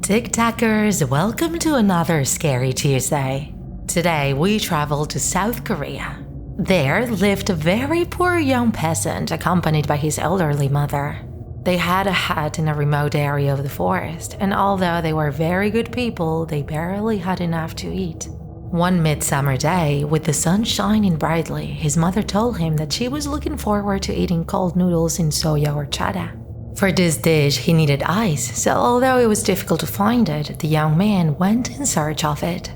Tiktakers, welcome to another Scary Tuesday. Today we travel to South Korea. There lived a very poor young peasant accompanied by his elderly mother. They had a hut in a remote area of the forest, and although they were very good people, they barely had enough to eat. One midsummer day, with the sun shining brightly, his mother told him that she was looking forward to eating cold noodles in soya horchata. For this dish, he needed ice, so although it was difficult to find it, the young man went in search of it.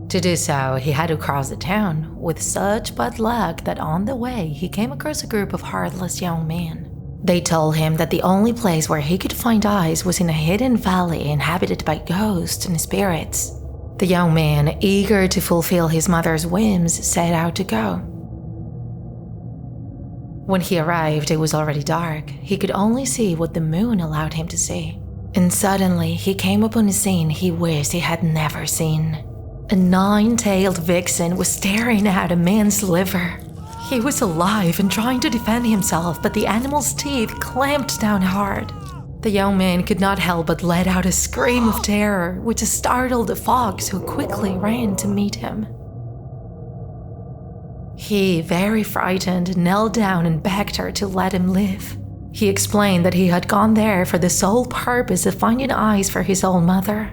To do so, he had to cross the town, with such bad luck that on the way he came across a group of heartless young men. They told him that the only place where he could find ice was in a hidden valley inhabited by ghosts and spirits. The young man, eager to fulfill his mother's whims, set out to go. When he arrived, it was already dark. He could only see what the moon allowed him to see. And suddenly, he came upon a scene he wished he had never seen. A nine-tailed vixen was staring at a man's liver. He was alive and trying to defend himself, but the animal's teeth clamped down hard. The young man could not help but let out a scream of terror, which startled the fox, who quickly ran to meet him. He, very frightened, knelt down and begged her to let him live. He explained that he had gone there for the sole purpose of finding ice for his old mother.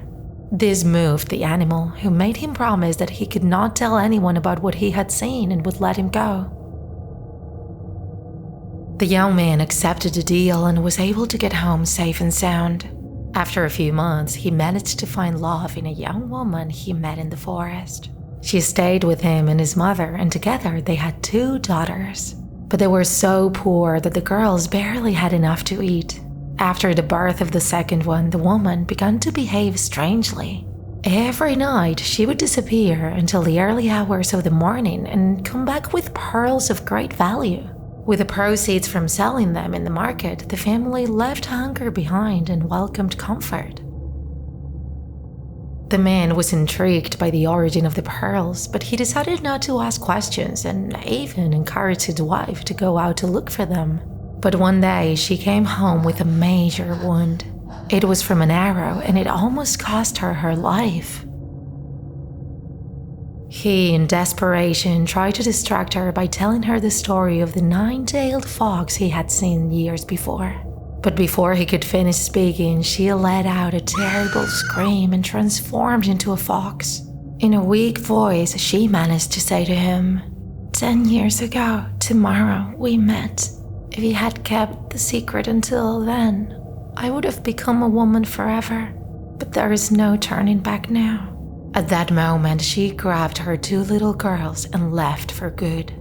This moved the animal, who made him promise that he could not tell anyone about what he had seen and would let him go. The young man accepted the deal and was able to get home safe and sound. After a few months, he managed to find love in a young woman he met in the forest. She stayed with him and his mother, and together they had 2 daughters. But they were so poor that the girls barely had enough to eat. After the birth of the second one, the woman began to behave strangely. Every night, she would disappear until the early hours of the morning and come back with pearls of great value. With the proceeds from selling them in the market, the family left hunger behind and welcomed comfort. The man was intrigued by the origin of the pearls, but he decided not to ask questions and even encouraged his wife to go out to look for them. But one day, she came home with a major wound. It was from an arrow, and it almost cost her her life. He, in desperation, tried to distract her by telling her the story of the 9-tailed fox he had seen years before. But before he could finish speaking, she let out a terrible scream and transformed into a fox. In a weak voice, she managed to say to him, 10 years ago, tomorrow, we met. If he had kept the secret until then, I would have become a woman forever. But there is no turning back now. At that moment, she grabbed her 2 little girls and left for good.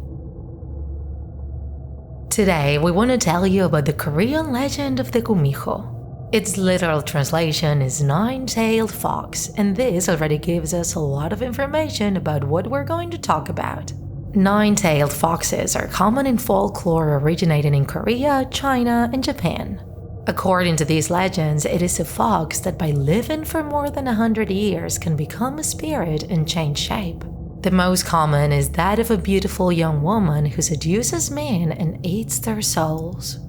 Today, we want to tell you about the Korean legend of the Gumiho. Its literal translation is 9-tailed fox, and this already gives us a lot of information about what we're going to talk about. 9-tailed foxes are common in folklore originating in Korea, China, and Japan. According to these legends, it is a fox that by living for more than 100 years can become a spirit and change shape. The most common is that of a beautiful young woman who seduces men and eats their souls.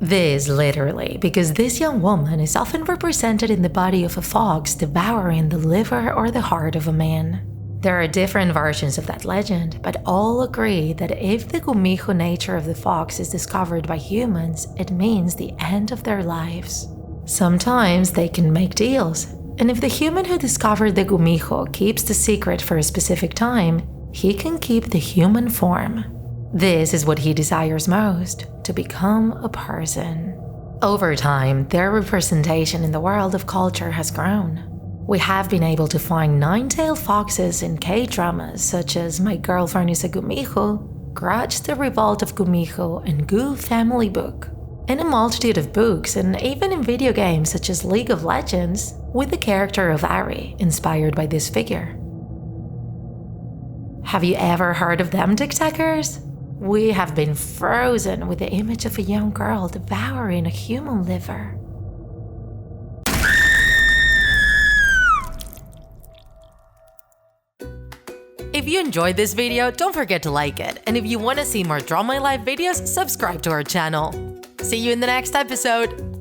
This literally, because this young woman is often represented in the body of a fox devouring the liver or the heart of a man. There are different versions of that legend, but all agree that if the Gumiho nature of the fox is discovered by humans, it means the end of their lives. Sometimes they can make deals. And if the human who discovered the Gumiho keeps the secret for a specific time, he can keep the human form. This is what he desires most, to become a person. Over time, their representation in the world of culture has grown. We have been able to find 9-tailed foxes in K-dramas such as My Girlfriend is a Gumiho, Grudge the Revolt of Gumiho, and Gu Family Book. In a multitude of books, and even in video games such as League of Legends, with the character of Ari, inspired by this figure. Have you ever heard of them, Tiktakers? We have been frozen with the image of a young girl devouring a human liver. If you enjoyed this video, don't forget to like it, and if you want to see more Draw My Life videos, subscribe to our channel. See you in the next episode.